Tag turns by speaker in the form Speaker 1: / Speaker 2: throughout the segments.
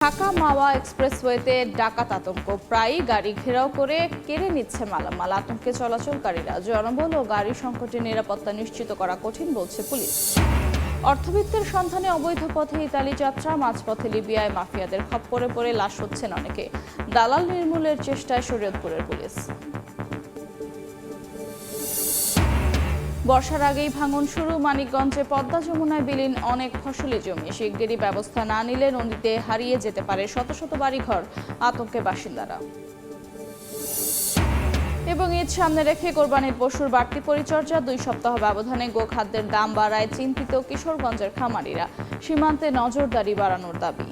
Speaker 1: ঢাকা মাওয়া এক্সপ্রেসওয়েতে ডাকাত আতঙ্ক, প্রায়ই গাড়ি ঘেরাও করে কেড়ে নিচ্ছে মালামাল। আতঙ্কে চলাচলকারীরা। জনবল ও গাড়ি সংকটের নিরাপত্তা নিশ্চিত করা কঠিন বলছে পুলিশ। অর্থবিত্তের সন্ধানে অবৈধ পথে ইতালি যাত্রা, মাঝপথে লিবিয়ায় মাফিয়াদের খপ্পরে পড়ে লাশ হচ্ছেন অনেকে। দালাল নির্মূলের চেষ্টায় শরীয়তপুরের পুলিশ। বর্ষার আগেই ভাঙন শুরু, মানিকগঞ্জে পদ্মা যমুনায় বিলীন অনেক ফসলি জমি। শিগগিরই ব্যবস্থা না নিলে নদীতে হারিয়ে যেতে পারে শত শত বাড়িঘর, আতঙ্কে বাসিন্দারা। এবং ঈদ সামনে রেখে কোরবানির পশুর বাড়তি পরিচর্যা, 2 সপ্তাহ ব্যবধানে গোখাদ্যের দাম বাড়ায় চিন্তিত কিশোরগঞ্জের খামারিরা। সীমান্তে নজরদারি বাড়ানোর দাবি।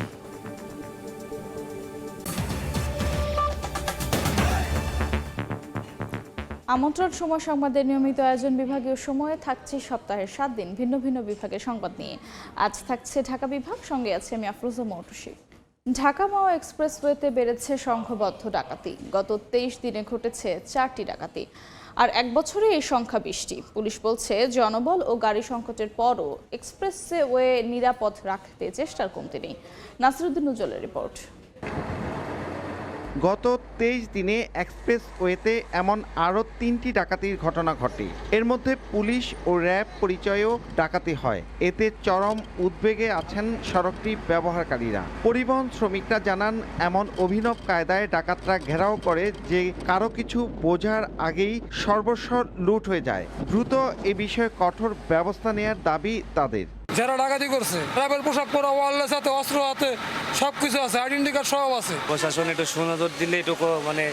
Speaker 1: আমন্ত্রণ সময় সংবাদের নিয়মিত আয়োজন। বিভাগীয় সময়ে থাকছে সপ্তাহের 7 দিন ভিন্ন ভিন্ন বিভাগের সংবাদ নিয়ে। আজ থাকছে ঢাকা বিভাগ, সঙ্গে আছে আমি আফরোজা মৌটুসী। ঢাকা মাওয়া এক্সপ্রেসওয়েতে বেড়েছে সংঘবদ্ধ ডাকাতি। গত 23 দিনে ঘটেছে 4টি ডাকাতি, আর 1 বছরে এই সংখ্যা 20টি। পুলিশ বলছে, জনবল ও গাড়ি সংকটের পরও এক্সপ্রেসওয়ে নিরাপদ রাখতে চেষ্টার কমতি নেই। নাসিরুদ্দিন উজ্জ্বলের রিপোর্ট।
Speaker 2: গত 23 দিনে এক্সপ্রেসওয়েতে এমন আরও 3টি ডাকাতির ঘটনা ঘটে। এর মধ্যে পুলিশ ও র্যাব পরিচয়েও ডাকাতি হয়। এতে চরম উদ্বেগে আছেন সড়কটি ব্যবহারকারীরা। পরিবহন শ্রমিকরা জানান, এমন অভিনব কায়দায় ডাকাতরা ঘেরাও করে যে কারো কিছু বোঝার আগেই সর্বস্ব লুট হয়ে যায়। দ্রুত এ বিষয়ে কঠোর ব্যবস্থা নেওয়ার দাবি তাদের।
Speaker 3: যারা ডাকাতি করছে ট্রাভেল পোশাক পরা, ওয়ারলেস হাতে, অস্ত্র হাতে, সবকিছু আছে, আইডেন্টি কার্ড সব আছে।
Speaker 4: প্রশাসন একটু সুনজর দিলে, একটু মানে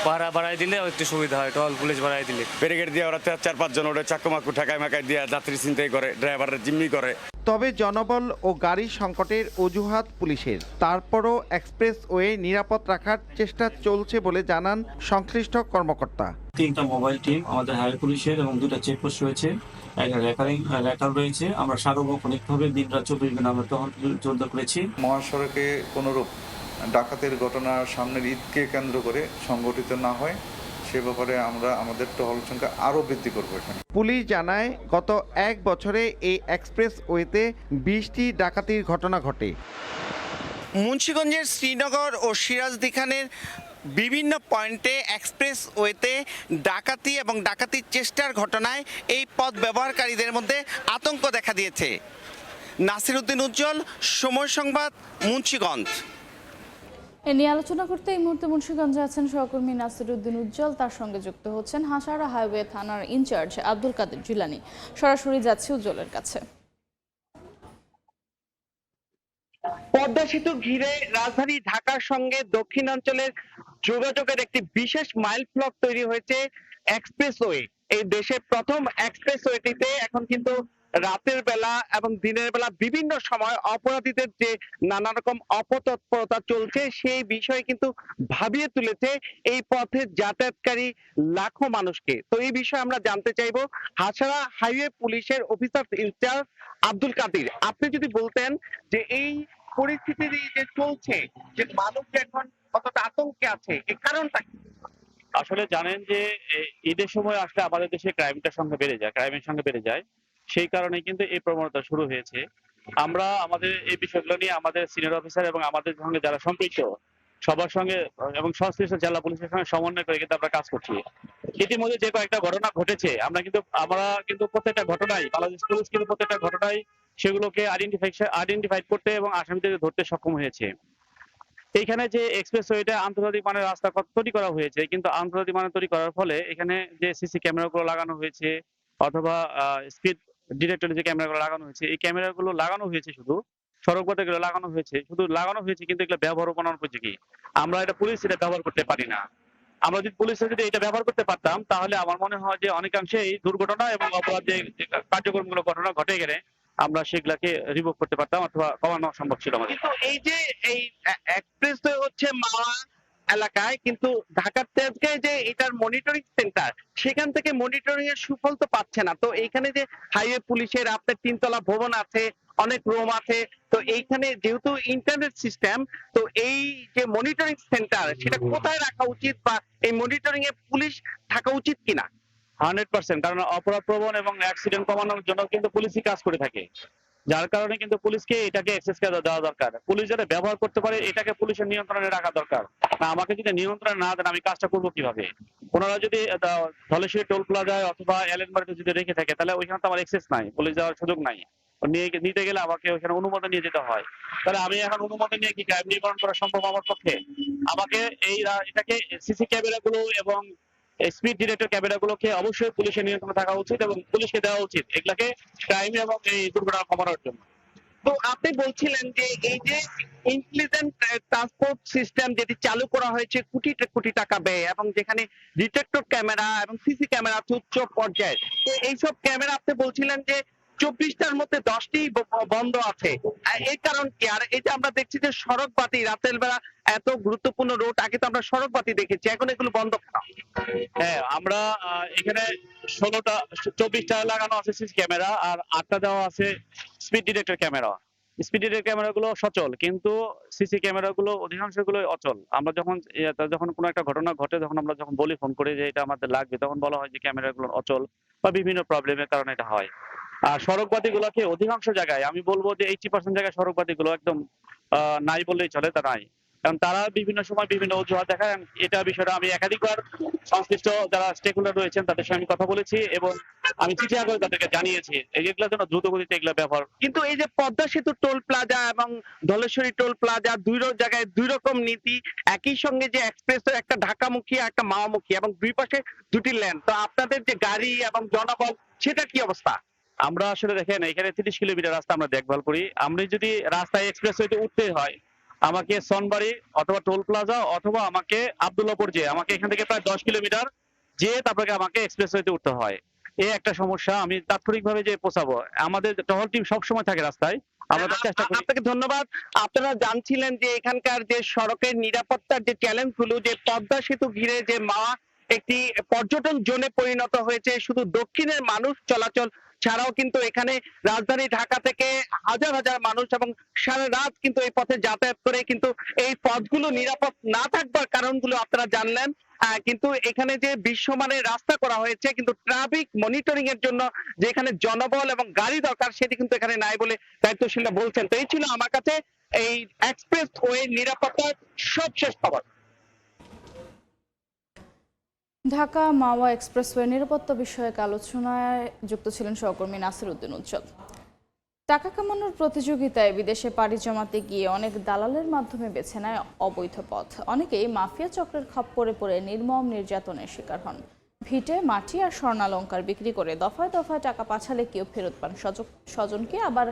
Speaker 4: পাহারা বাড়াই দিলে একটু সুবিধা হয়, টল পুলিশ বাড়াই দিলে।
Speaker 5: ব্যারিকেড দিয়ে ওরা 4-5 জন ওরা চাকু ঠেকায় মাকায় দিয়ে যাত্রী ছিনতাই করে, ড্রাইভারের জিম্মি করে।
Speaker 2: তবে জনবল ও গাড়ি সংকটের অজুহাত পুলিশের। তারপরও এক্সপ্রেসওয়ে নিরাপদ রাখার চেষ্টা চলছে বলে জানান সংশ্লিষ্ট কর্মকর্তা।
Speaker 6: 3টা মোবাইল টিম আমাদের হায়ার পুলিশের এবং 2টা চেকপোস্ট রয়েছে, একটা রেকার রয়েছে। আমরা সার্বক্ষণিকভাবে দিনরাত 24 ঘন্টা আমরা তখন জোরদার করেছি।
Speaker 7: মহাসড়কে কোনোরূপ ডাকাতের ঘটনা সামনের ঈদকে কেন্দ্র করে সংগঠিত না হয় সে ব্যাপারে আমরা আমাদের টহল সংখ্যা আরও বৃদ্ধি করবো। এখানে
Speaker 2: পুলিশ জানায়, গত 1 বছরে এই এক্সপ্রেসওয়েতে 20টি ডাকাতির ঘটনা ঘটে। মুন্সিগঞ্জের শ্রীনগর ও সিরাজদিখানের বিভিন্ন পয়েন্টে এক্সপ্রেসওয়েতে ডাকাতি এবং ডাকাতির চেষ্টার ঘটনায় এই পথ ব্যবহারকারীদের মধ্যে আতঙ্ক দেখা দিয়েছে। নাসিরুদ্দিন উজ্জ্বল, সময় সংবাদ, মুন্সিগঞ্জ।
Speaker 1: এ নিয়ে আলোচনা করতে এই মুহূর্তে মুন্সিগঞ্জে আছেন সহকর্মী নাসিরুদ্দিন উজ্জ্বল। তার সঙ্গে যুক্ত হচ্ছেন হাসারা হাইওয়ে থানার ইনচার্জ আব্দুল কাদের জিলানী। সরাসরি যাচ্ছে উজ্জ্বলের কাছে।
Speaker 2: পদ্মা সেতু ঘিরে রাজধানী ঢাকার সঙ্গে দক্ষিণাঞ্চলের যোগাযোগের একটি বিশেষ মাইল ফলক তৈরি হয়েছে এক্সপ্রেসওয়ে। এই দেশের প্রথম এক্সপ্রেসওয়েটিতে এখন কিন্তু রাতের বেলা এবং দিনের বেলা বিভিন্ন সময় অপরাধীদের যে নানা রকম অপতৎপরতা চলছে সেই বিষয়ে কিন্তু ভাবিয়ে তুলেছে এই পথে যাতায়াতকারী লাখো মানুষকে। তো এই বিষয়ে আমরা জানতে চাইবো হাসারা হাইওয়ে পুলিশের অফিসার ইনচার্জ আব্দুল কাদের। আপনি যদি বলতেন যে এই পরিস্থিতি যে চলছে, যে মানুষ এখন কতটা আতঙ্কে আছে, এই কারণটা কি?
Speaker 8: আসলে জানেন যে ঈদের সময় আসলে আমাদের দেশে ক্রাইমের সংখ্যা বেড়ে যায়। সেই কারণে কিন্তু এই প্রবণতা শুরু হয়েছে। আমরা আমাদের এই বিষয়গুলো নিয়ে আমাদের সিনিয়র অফিসার এবং আমাদের সঙ্গে যারা সম্পৃক্ত সবার সঙ্গে এবং সংশ্লিষ্ট জেলা পুলিশের সঙ্গে সমন্বয় করে কিন্তু আমরা কাজ করছি। ইতিমধ্যে যে কয়েকটা ঘটনা ঘটেছে, আমরা কিন্তু প্রত্যেকটা ঘটনায় বাংলাদেশ পুলিশ কিন্তু প্রত্যেকটা ঘটনায় সেগুলোকে আইডেন্টিফাই করতে এবং আসামিদের ধরতে সক্ষম হয়েছে। এইখানে যে এক্সপ্রেসওয়েটা আন্তর্জাতিক মানের রাস্তা তৈরি করা হয়েছে, কিন্তু আন্তর্জাতিক মানের তৈরি করার ফলে এখানে যে সিসি ক্যামেরাগুলো লাগানো হয়েছে অথবা স্পিড ডিটেক্টর যে ক্যামেরাগুলো লাগানো হয়েছে, এই ক্যামেরাগুলো লাগানো হয়েছে শুধু সড়ক পথে লাগানো হয়েছে কিন্তু এগুলো ব্যবহার উপযোগী। আমরা এটা পুলিশ এটা ব্যবহার করতে পারি না। আমরা যদি পুলিশে যদি এটা ব্যবহার করতে পারতাম তাহলে আমার মনে হয় যে অনেকাংশে এই দুর্ঘটনা এবং অপরাধ যে কার্যক্রমগুলো ঘটনা ঘটে গেলে আমরা সেগুলাকে রিভোভ করতে পারতাম অথবা কমানো সম্ভব ছিল আমাদের।
Speaker 2: কিন্তু এই যে এই এক্সপ্রেসওয়ে হচ্ছে মাওয়া এলাকায়, কিন্তু ঢাকার থেকে যে এটার মনিটরিং সেন্টার, সেখান থেকে মনিটরিং এর সুফল তো পাচ্ছে না। তো এইখানে যে হাইওয়ে পুলিশের আপনার 3 তলা ভবন আছে, অনেক রুম আছে, তো এইখানে যেহেতু ইন্টারনেট সিস্টেম, তো এই যে মনিটরিং সেন্টার সেটা কোথায় রাখা উচিত বা এই মনিটরিং এ পুলিশ থাকা উচিত কিনা?
Speaker 8: 100%, কারণ অপরাধ প্রবণ এবং অ্যাক্সিডেন্ট কমানোর জন্য কিন্তু পুলিশই কাজ করে থাকে। যার কারণে কিন্তু পুলিশকে এটাকে অ্যাক্সেস দেওয়া দরকার। পুলিশ যাতে ব্যবহার করতে পারে এটাকে পুলিশের নিয়ন্ত্রণে রাখা দরকার। না আমাকে যদি নিয়ন্ত্রণে না দেন আমি কাজটা করবো কিভাবে? ওনারা যদি ধলেশ্বরী টোল প্লাজায় অথবা এলেনবাড়িতে যদি রেখে থাকে তাহলে ওইখানে তো আমার অ্যাক্সেস নাই, পুলিশ যাওয়ার সুযোগ নাই। নিতে গেলে আমাকে ওইখানে অনুমতি নিয়ে যেতে হয়। তাহলে আমি এখন অনুমতি নিয়ে কি ক্রাইম নিবারণ করা সম্ভব আমার পক্ষে? আমাকে এটাকে সিসি ক্যামেরাগুলো এবং স্পিড ডিটেক্টর ক্যামেরাগুলোকে অবশ্যই পুলিশের নিয়ন্ত্রণে থাকা উচিত এবং পুলিশকে দেওয়া উচিত এগুলাকে ক্রাইম এবং এই দুর্ঘটনা কমানোর জন্য।
Speaker 2: তো আপনি বলছিলেন যে এই যে ইন্টেলিজেন্ট ট্রান্সপোর্ট সিস্টেম যেটি চালু করা হয়েছে কোটি কোটি টাকা ব্যয় এবং যেখানে ডিটেক্টর ক্যামেরা এবং সিসি ক্যামেরা উচ্চ পর্যায়ে, তো এইসব ক্যামেরা আপনি বলছিলেন যে 24টার মধ্যে 10টি বন্ধ আছে। এই কারণ কি? আর এই যে আমরা দেখছি যে সড়ক বাতি রাতের বেলা এত গুরুত্বপূর্ণ রোড, আগে তো আমরা সড়ক বাতি দেখেছি, এখন এগুলো বন্ধ কেন?
Speaker 8: হ্যাঁ, আমরা এখানে 24টা লাগানো আছে সিসি ক্যামেরা আর 8টা দেওয়া আছে speed detector camera. Speed detector ক্যামেরাগুলো সচল, কিন্তু সিসি ক্যামেরাগুলো অধিকাংশগুলো অচল। আমরা যখন কোনো একটা ঘটনা ঘটে, যখন আমরা যখন বলি ফোন করে যে এটা আমাদের লাগবে, তখন বলা হয় যে ক্যামেরাগুলো অচল বা বিভিন্ন প্রবলেমের কারণে এটা হয়। আর সড়ক বাতিগুলোকে অধিকাংশ জায়গায় আমি বলবো যে 80% জায়গায় সড়ক বাতিগুলো একদম নাই বললেই চলে, তা নাই। কারণ তারা বিভিন্ন সময় বিভিন্ন অজুহাত দেখায়। এটা বিষয়টা আমি একাধিকবার সংশ্লিষ্ট যারা স্টেক হোল্ডার রয়েছেন তাদের সঙ্গে আমি কথা বলেছি এবং আমি চিঠি আকারে তাদেরকে জানিয়েছি এগুলোর জন্য দ্রুত গতিতে এগুলো ব্যবহার।
Speaker 2: কিন্তু এই যে পদ্মা সেতু টোল প্লাজা এবং ধলেশ্বরী টোল প্লাজা দুই জায়গায় দুই রকম নীতি, একই সঙ্গে যে এক্সপ্রেস একটা ঢাকামুখী একটা মাওয়ামুখী এবং দুই পাশে দুটি লেন, তো আপনাদের যে গাড়ি এবং জনবল সেটা কি অবস্থা?
Speaker 8: আমরা আসলে দেখেন এখানে 30 কিলোমিটার রাস্তা আমরা দেখভাল করি। আমরা যদি রাস্তায় এক্সপ্রেস হইতে উঠতে হয় আমাকে সনবাড়ি অথবা টোল প্লাজা অথবা আমাকে আব্দুল্লাহপুর আমাকে এখান থেকে প্রায় 10 কিলোমিটার তারপরে আমাকে এক্সপ্রেস হইতে উঠতে হয়। এই একটা সমস্যা, আমি তাৎক্ষণিকভাবে যে পৌঁছাবো। আমাদের টহল টিম সবসময় থাকে রাস্তায়, আমরা তার চেষ্টা করি।
Speaker 2: আপনাকে ধন্যবাদ। আপনারা জানছিলেন যে এখানকার যে সড়কের নিরাপত্তার যে চ্যালেঞ্জগুলো, যে পদ্মা সেতু ঘিরে যে মাওয়া একটি পর্যটন জোনে পরিণত হয়েছে, শুধু দক্ষিণের মানুষ চলাচল ছাড়াও কিন্তু এখানে রাজধানী ঢাকা থেকে হাজার হাজার মানুষ এবং সারা রাত কিন্তু এই পথে যাতায়াত করে, কিন্তু এই পথগুলো নিরাপদ না থাকবার কারণগুলো আপনারা জানলেন। কিন্তু এখানে যে বিশ্বমানের রাস্তা করা হয়েছে, কিন্তু ট্রাফিক মনিটরিং এর জন্য যে এখানে জনবল এবং গাড়ি দরকার সেটি কিন্তু এখানে নাই বলে দায়িত্বশীলরা বলছেন। তো এই ছিল আমার কাছে এই এক্সপ্রেস ওয়ে নিরাপত্তার সবশেষ খবর।
Speaker 1: ঢাকা মাওয়া এক্সপ্রেসওয়ে নিরাপত্তা বিষয়ক আলোচনায় যুক্ত ছিলেন সহকর্মী নাসির উদ্দিন উজ্জ্বল। টাকা কামানোর প্রতিযোগিতায় বিদেশে পাড়ি জমাতে গিয়ে অনেক দালালের মাধ্যমে বেছে নেয় অবৈধ পথ। অনেকেই মাফিয়া চক্রের খপ্পরে পড়ে নির্মম নির্যাতনের শিকার হন। ভিটে মাটি আর স্বর্ণালংকার বিক্রি করে দফায় দফায় টাকা পাঠালে কেউ ফেরত পান স্বজনকে, আবার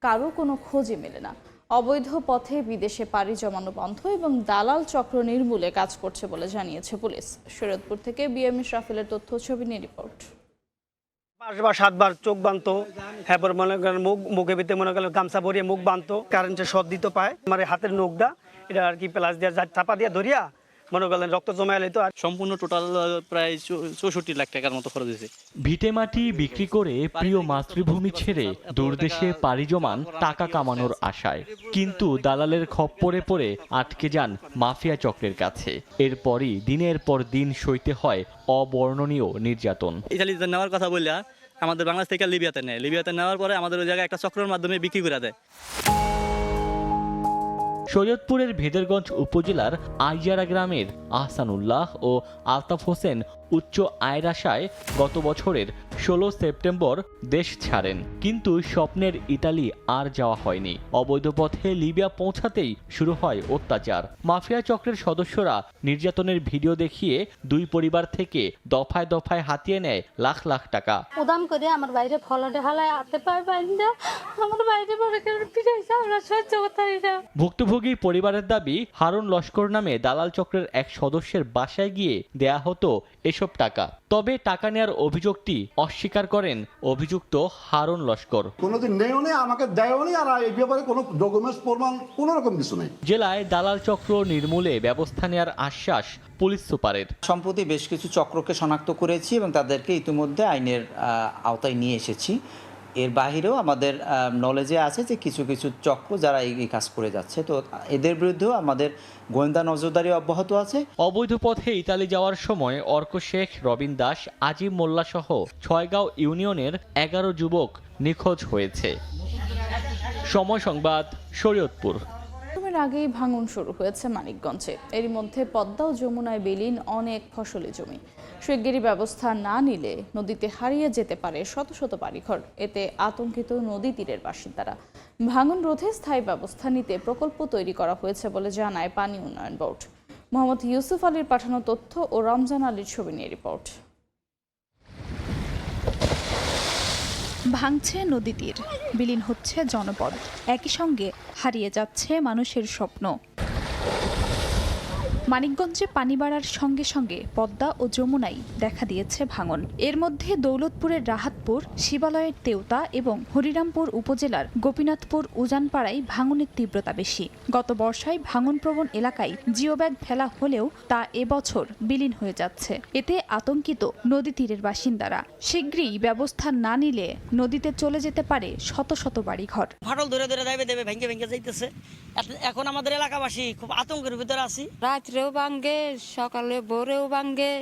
Speaker 1: কারো কোনো খোঁজই মেলে না। অবৈধ পথে বিদেশে পাড়ি জমানো বন্ধ এবং দালাল চক্র নির্মূলে কাজ করছে বলে জানিয়েছে পুলিশ। শরীয়তপুর থেকে বিএমএস রাফেলের তথ্য ছবি নিয়ে রিপোর্ট।
Speaker 9: 5 বা 7 বার চোখ বাঁধতো, এরপর মনে করেন মুখে ভিতরে মনে করেন গামছা ভরিয়ে মুখ বাঁধতো, কারেন্টের শর্ট দিতে পায়। আমার হাতের নখটা এটা আর কি প্লাস দিয়ে চাপা দিয়ে ধরিয়া মনে করেন রক্ত জমা এলে তো। আর
Speaker 10: সম্পূর্ণ টোটাল প্রায় 64 লাখ টাকার মতো খরচ হয়েছে।
Speaker 11: ভিটেমাটি বিক্রি করে প্রিয় মাতৃভূমি ছেড়ে দূরদেশে পাড়ি জমান টাকা কামানোর আশায়, কিন্তু দালালের খপ্পরে পড়ে আটকে যান মাফিয়া চক্রের কাছে। এরপরই দিনের পর দিন সইতে হয় অবর্ণনীয় নির্যাতন।
Speaker 10: ইতালিতে নেওয়ার কথা বললা আমাদের বাংলাদেশ থেকে লিবিয়াতে নেয়, লিবিয়াতে নেওয়ার পরে আমাদের ওই জায়গায় একটা চক্রের মাধ্যমে বিক্রি করে দেয়।
Speaker 11: শরীয়তপুরের ভেদেরগঞ্জ উপজেলার আইয়ারা গ্রামের আহসানুল্লাহ ও আলতাফ হোসেন উচ্চ আয়ের আশায় গত বছরের 16 সেপ্টেম্বর দেশ ছাড়েন, কিন্তু স্বপ্নের ইতালি আর যাওয়া হয়নি। অবৈধ পথে লিবিয়া পৌঁছাতেই শুরু হয় অত্যাচার। মাফিয়া চক্রের সদস্যরা নির্যাতনের ভিডিও দেখিয়ে দুই পরিবার থেকে দফায় দফায় হাতিয়ে নেয় লাখ লাখ টাকা।
Speaker 12: উদাম করে আমার বাইরে ফলটে হালায় আতে পায় বাইন্দা আমার বাইরে পড়ে পিটাইছে, আমরা সহ্য করতে পারি না।
Speaker 11: ভুক্তভোগী পরিবারের দাবি, হারুন লস্কর নামে দালাল চক্রের এক সদস্যের বাসায় গিয়ে দেয়া হতো এসব টাকা। তবে টাকা নেয়ার অভিযোগটি অস্বীকার করেন অভিযুক্ত হারুন লস্কর।
Speaker 13: কোনোদিন নেও নেই, আমাকে দেয়ও নেই, আর এই ব্যাপারে কোনো ডকুমেন্টস প্রমাণ কোনো রকম কিছু নেই।
Speaker 11: জেলায় দালাল চক্র নির্মূলে ব্যবস্থা নেওয়ার আশ্বাস পুলিশ সুপারের।
Speaker 14: সম্প্রতি বেশ কিছু চক্রকে শনাক্ত করেছি এবং তাদেরকে ইতিমধ্যে আইনের আওতায় নিয়ে এসেছি। এর বাহিরেও আমাদের নলেজে আছে যে কিছু কিছু চক্র যারা এই কাজ করে যাচ্ছে, তো এদের বিরুদ্ধেও আমাদের গোয়েন্দা নজরদারি অব্যাহত আছে।
Speaker 11: অবৈধ পথে ইতালি যাওয়ার সময় অর্ক শেখ, রবিন দাস, আজিম মোল্লা সহ 6 গাঁও ইউনিয়নের 11 যুবক নিখোঁজ হয়েছে। সময় সংবাদ, শরীয়তপুর।
Speaker 1: আগেই ভাঙন শুরু হয়েছে মানিকগঞ্জে। এরই মধ্যে পদ্মা ও যমুনায় বিলীন অনেক ফসলি জমি। শিগগিরই ব্যবস্থা না নিলে নদীতে হারিয়ে যেতে পারে শত শত বাড়িঘর। এতে আতঙ্কিত নদী তীরের বাসিন্দারা। ভাঙন রোধে স্থায়ী ব্যবস্থা নিতে প্রকল্প তৈরি করা হয়েছে বলে জানায় পানি উন্নয়ন বোর্ড। মোহাম্মদ ইউসুফ আলীর পাঠানো তথ্য ও রমজান আলীর ছবি নিয়ে রিপোর্ট।
Speaker 15: ভাঙছে নদী তীর, বিলীন হচ্ছে জনপদ, একই সঙ্গে হারিয়ে যাচ্ছে মানুষের স্বপ্ন। মানিকগঞ্জে পানি বাড়ার সঙ্গে সঙ্গে পদ্মা ও যমুনায় দেখা দিয়েছে ভাঙন। এর মধ্যে দৌলতপুরের রাহাতপুর, শিবালয়ের তেওতা এবং হরিরামপুর উপজেলার গোপীনাথপুর উজানপাড়ায় ভাঙনের তীব্রতা বেশি। গত বর্ষায় ভাঙনপ্রবণ এলাকায় জিওব্যাগ ফেলা হলেও তা এবছর বিলীন হয়ে যাচ্ছে। এতে আতঙ্কিত নদী তীরের বাসিন্দারা। শীঘ্রই ব্যবস্থা না নিলে নদীতে চলে যেতে পারে শত শত বাড়িঘর।
Speaker 16: ফাটল ধরে ধরে দেবে ভেঙে ভেঙে যাইতেছে। এখন আমাদের এলাকাবাসী খুব আতঙ্কের ভিতরে আছি।
Speaker 12: রাত্রেও ভাঙ্গে, সকালে ভোরেও ভাঙ্গে,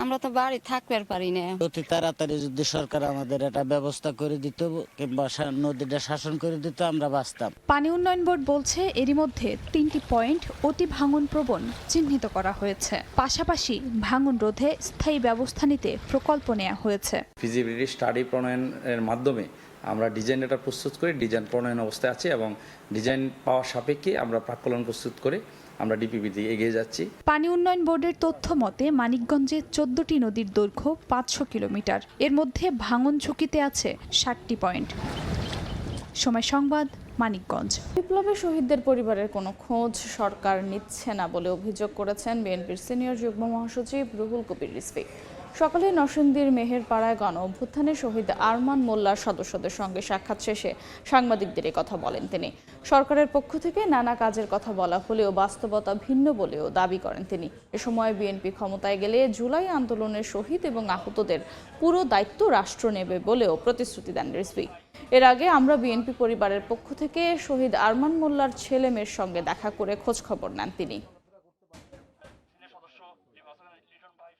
Speaker 12: আমরা তো বাড়ি থাকতে পারি না।
Speaker 16: অতি তাড়াতাড়ি যদি সরকার আমাদের একটা ব্যবস্থা করে দিত কিংবা নদীটা শাসন করে দিত, আমরা বাঁচতাম।
Speaker 15: পানি উন্নয়ন বোর্ড বলছে এরই মধ্যে 3টি পয়েন্ট অতি ভাঙন প্রবণ চিহ্নিত করা হয়েছে। পাশাপাশি ভাঙন রোধে স্থায়ী ব্যবস্থা নিতে প্রকল্প নেওয়া হয়েছে।
Speaker 17: ফিজিবিলিটি স্টাডি প্রণয়নের মাধ্যমে আমরা ডিজাইন এটা প্রস্তুত করে ডিজাইন প্রণয়ন অবস্থায় আছি এবং ডিজাইন পাওয়ার সাপেক্ষে আমরা প্রাক্কলন প্রস্তুত করে আমরা ডিপিপি দিয়ে এগিয়ে যাচ্ছি।
Speaker 15: পানি উন্নয়ন বোর্ডের তথ্য মতে মানিকগঞ্জে 14টি নদীর দৈর্ঘ্য 500 কিলোমিটার। এর মধ্যে ভাঙন ঝুঁকিতে আছে 60টি পয়েন্ট। সময় সংবাদ, মানিকগঞ্জ।
Speaker 1: বিপ্লবী শহীদদের পরিবারের কোনো খোঁজ সরকার নিচ্ছে না বলে অভিযোগ করেছেন বিএনপির সিনিয়র যুগ্ম মহাসচিব রুহুল কবির রিজভী। সকালে নরসিংদীর মেহেরপাড়ায় গণ অভ্যুত্থানে শহীদ আরমান মোল্লার সদস্যদের সঙ্গে সাক্ষাৎ শেষে সাংবাদিকদের কথা বলেন তিনি। সরকারের পক্ষ থেকে নানা কাজের কথা বলা হলেও বাস্তবতা ভিন্ন বলেও দাবি করেন তিনি। এ সময় বিএনপি ক্ষমতায় গেলে জুলাই আন্দোলনের শহীদ এবং আহতদের পুরো দায়িত্ব রাষ্ট্র নেবে বলেও প্রতিশ্রুতি দেন রিজভী। এর আগে আমরা বিএনপি পরিবারের পক্ষ থেকে শহীদ আরমান মোল্লার ছেলে মেয়ের সঙ্গে দেখা করে খোঁজ খবর নেন তিনি।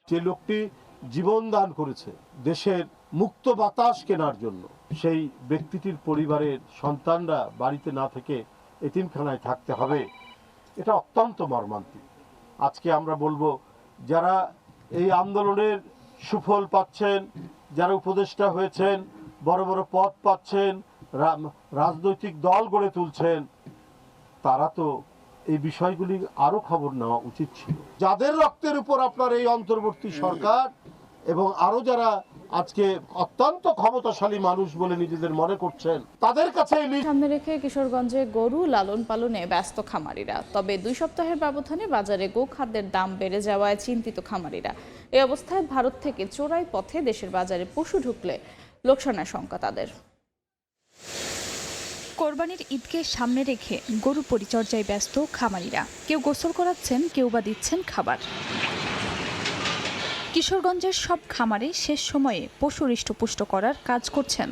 Speaker 13: যে লোকটি জীবন দান করেছে দেশের মুক্ত বাতাস কেনার জন্য, সেই ব্যক্তিটির পরিবারের সন্তানরা বাড়িতে না থেকে এতিমখানায় থাকতে হবে, এটা অত্যন্ত মর্মান্তিক। আজকে আমরা বলবো, যারা এই আন্দোলনের সুফল পাচ্ছেন, যারা উপদেষ্টা হয়েছেন, বড় বড় পদ পাচ্ছেন, রাজনৈতিক দল গড়ে তুলছেন, তারা তো এই বিষয়গুলি আরো খবর নেওয়া উচিত ছিল। যাদের রক্তের উপর আপনার এই অন্তর্বর্তী সরকার এবং আরো যারা আজকে অত্যন্ত ক্ষমতাশালী মানুষ বলে নিজেদের মনে করছেন, তাদের কাছে
Speaker 1: সামনে রেখে কিশোরগঞ্জে গরু লালন পালনে ব্যস্ত খামারিরা। তবে 2 সপ্তাহের ব্যবধানে বাজারে গোখাদ্যের দাম বেড়ে যাওয়ায় চিন্তিত খামারিরা। এই অবস্থায় ভারত থেকে চোরাই পথে দেশের বাজারে পশু ঢুকলে লোকসানের শঙ্কা তাদের।
Speaker 15: কোরবানির ঈদকে সামনে রেখে গরু পরিচর্যায় ব্যস্ত খামারিরা। কেউ গোসল করাচ্ছেন, কেউ বা দিচ্ছেন খাবার। কিশোরগঞ্জের সব খামারে শেষ সময়ে পশু হৃষ্টপুষ্ট করার কাজ করছেন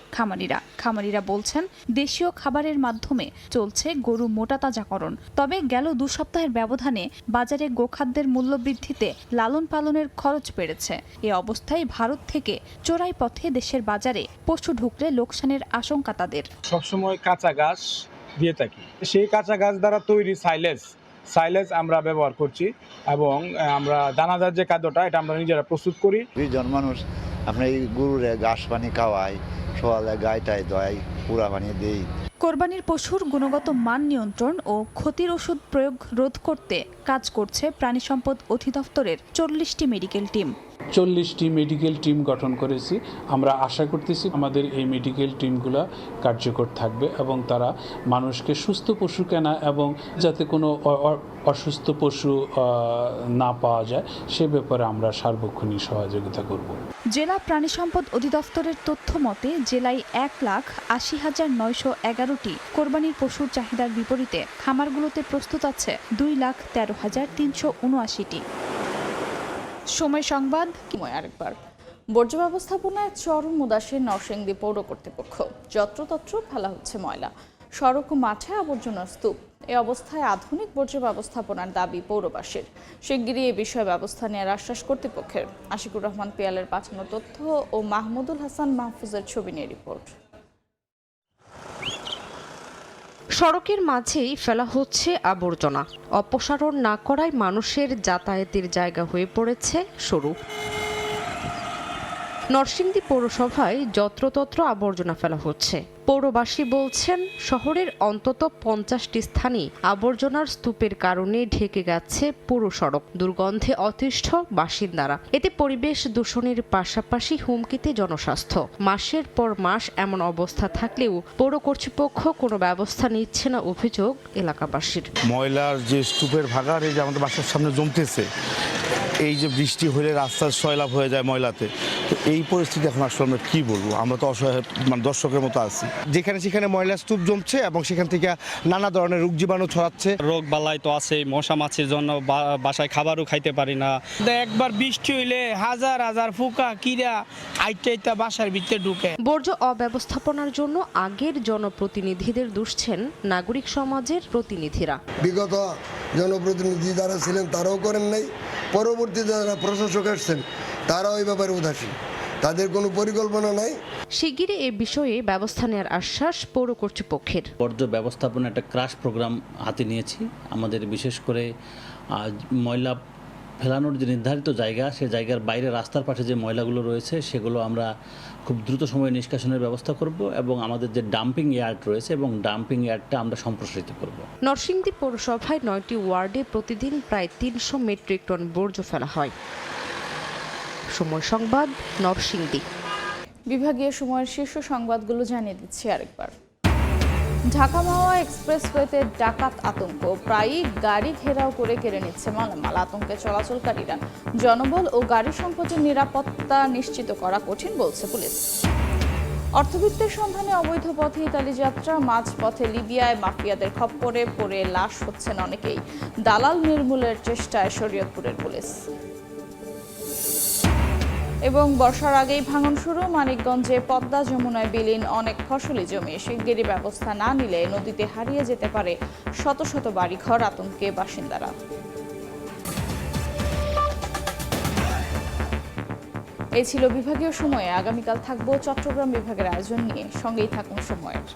Speaker 15: খামারিরা বলছেন, দেশীয় খাবারের মাধ্যমে চলছে গরু মোটা তাজাকরণ। তবে গেল 2 সপ্তাহের ব্যবধানে বাজারে গোখাদ্যের মূল্য বৃদ্ধিতে লালন পালনের খরচ বেড়েছে। এ অবস্থায় ভারত থেকে চোরাই পথে দেশের বাজারে পশু ঢুকলে লোকসানের আশঙ্কা তাদের।
Speaker 18: সবসময় কাঁচা ঘাস দিয়ে থাকি, সেই কাঁচা ঘাস দ্বারা তৈরি সাইলেজ আমরা ব্যবহার করছি এবং আমরা দানাদার যে খাদ্যটা এটা আমরা নিজেরা প্রস্তুত করি।
Speaker 19: 2 জন মানুষ আপনার এই গরুরে ঘাস পানি খাওয়াই, সকালে গাইটাই দোয়াই, পুরা পানি দেই।
Speaker 15: কোরবানির পশুর গুণগত মান নিয়ন্ত্রণ ও ক্ষতির ওষুধ প্রয়োগ রোধ করতে কাজ করছে প্রাণী সম্পদ অধিদপ্তরের 40টি মেডিকেল টিম।
Speaker 20: 40টি মেডিকেল টিম গঠন করেছি। আমরা আশা করতেছি আমাদের এই মেডিকেল টিমগুলো কার্যকর থাকবে এবং তারা মানুষকে সুস্থ পশু কেনা এবং যাতে কোনো অসুস্থ পশু না পাওয়া যায় সে ব্যাপারে আমরা সার্বক্ষণিক সহযোগিতা করব।
Speaker 15: জেলা প্রাণী সম্পদ অধিদপ্তরের তথ্য মতে জেলায় 1,80,911টি কোরবানির পশুর চাহিদার বিপরীতে খামারগুলোতে প্রস্তুত আছে 2,13,379টি। সময় সংবাদ
Speaker 1: আরেকবার। বর্জ্য ব্যবস্থাপনায় চরম উদাসীন নরসিংদী পৌর কর্তৃপক্ষ। যত্রতত্র ফেলা হচ্ছে ময়লা, সড়ক ও মাঠে আবর্জনার স্তূপ। এই অবস্থায় আধুনিক বর্জ্য ব্যবস্থাপনার দাবি পৌরবাসীর। শিগগিরই এ বিষয়ে ব্যবস্থা নেওয়ার আশ্বাস কর্তৃপক্ষের। আশিকুর রহমান পিয়ালের পাঠানো তথ্য ও মাহমুদুল হাসান মাহফুজের ছবি নিয়ে রিপোর্ট।
Speaker 15: জেলা প্রাণী সম্পদ অধিদপ্তরের তথ্য মতে জেলায় 1,80,911টি কোরবানির পশুর চাহিদার বিপরীতে খামারগুলোতে প্রস্তুত আছে 2,13,379টি। সময় সংবাদ।
Speaker 1: 1 আরেকবার। বর্জ্য ব্যবস্থাপনায়
Speaker 21: সড়কের মাঝেই ফেলা হচ্ছে আবর্জনা। অপসারণ না করায় মানুষের যাতায়াতের জায়গা হয়ে পড়েছে সরু। নরসিংদী পৌরসভায় যত্রতত্র আবর্জনা ফেলা হচ্ছে। পৌরবাসী বলছেন, শহরের অন্তত 50টি স্থানে আবর্জনার স্তূপের কারণে ঢেকে গেছে পুরো সড়ক। দুর্গন্ধে অতিষ্ঠ বাসিন্দারা। এতে পরিবেশ দূষণের পাশাপাশি হুমকিতে জনস্বাস্থ্য। মাসের পর মাস এমন অবস্থা থাকলেও পৌর কর্তৃপক্ষ কোনো ব্যবস্থা নিচ্ছে না অভিযোগ এলাকাবাসীর।
Speaker 22: ময়লার যে স্তূপের ভাগাড় এই যে আমাদের বাসার সামনে জমতেছে, এই যে বৃষ্টি হলে রাস্তার সয়লাভ হয়ে যায় ময়লাতে। তো এই পরিস্থিতি এখন আসলে আমরা কী বলবো, আমরা তো অসহায় মানে দর্শকের মতো আছি।
Speaker 23: যেখানে সেখানে ময়লা স্তূপ জমছে এবং সেখান থেকে নানা ধরনের রোগ জীবাণু ছড়াচ্ছে।
Speaker 10: রোগ বালাই তো আছে, মশা মাছির জন্য বাসায় খাবারও খাইতে পারি না।
Speaker 24: একবার বৃষ্টি হইলে হাজার হাজার পোকা কিরা আইটা বাসার ভিতরে ঢুকে।
Speaker 21: বর্জ্য অব্যবস্থাপনার জন্য আগের জনপ্রতিনিধিদের দুষছেন নাগরিক সমাজের প্রতিনিধিরা।
Speaker 25: বিগত জনপ্রতিনিধি যারা ছিলেন তারাও করেন নাই, পরবর্তীতে যারা প্রশাসক আসছেন তারাও এই ব্যাপারে উদাসীন, তাদের কোনো পরিকল্পনা নাই।
Speaker 21: শিগগিরই এ বিষয়ে ব্যবস্থা নেওয়ার আশ্বাস পৌর কর্তৃপক্ষের।
Speaker 26: বর্জ্য ব্যবস্থাপনা একটা ক্রাশ প্রোগ্রাম হাতে নিয়েছি। আমাদের বিশেষ করে ময়লা ফেলানোর যে নির্ধারিত জায়গা, সে জায়গার বাইরে রাস্তার পাশে যে ময়লাগুলো রয়েছে সেগুলো আমরা খুব দ্রুত সময়ে নিষ্কাশনের ব্যবস্থা করব এবং আমাদের যে ডাম্পিং ইয়ার্ড রয়েছে এবং ডাম্পিং ইয়ার্ডটা আমরা সম্প্রসারিত করব।
Speaker 21: নরসিংদী পৌরসভায় 9টি ওয়ার্ডে প্রতিদিন প্রায় 300 মেট্রিক টন বর্জ্য ফেলা হয়। সময় সংবাদ, নরসিংদী।
Speaker 1: বিভাগীয় সময়ের শীর্ষ সংবাদগুলো জানিয়ে দিচ্ছি আরেকবার। ঢাকা মাওয়া এক্সপ্রেসওয়েতে ডাকাত আতঙ্ক, প্রায়ই গাড়ি ঘেরাও করে কেড়ে নিচ্ছে মালামাল। আতঙ্কে চলাচলকারীরা। জনবল ও গাড়ি সম্পদের নিরাপত্তা নিশ্চিত করা কঠিন বলছে পুলিশ। অর্থবিত্তের সন্ধানে অবৈধ পথে ইতালি যাত্রা, মাঝপথে লিবিয়ায় মাফিয়াদের খপ্পরে পড়ে লাশ হচ্ছেন অনেকেই। দালাল নির্মূলের চেষ্টায় শরীয়তপুরের পুলিশ। এবং বর্ষার আগেই ভাঙন শুরু, মানিকগঞ্জে পদ্মা যমুনায় বিলীন অনেক ফসলি জমি। শিগগিরই ব্যবস্থা না নিলে নদীতে হারিয়ে যেতে পারে শত শত বাড়িঘর, আতঙ্কে বাসিন্দারা। এই ছিল বিভাগীয় সময়ে। আগামীকাল থাকবো চট্টগ্রাম বিভাগের আয়োজন নিয়ে। সঙ্গেই থাকুন সময়ের।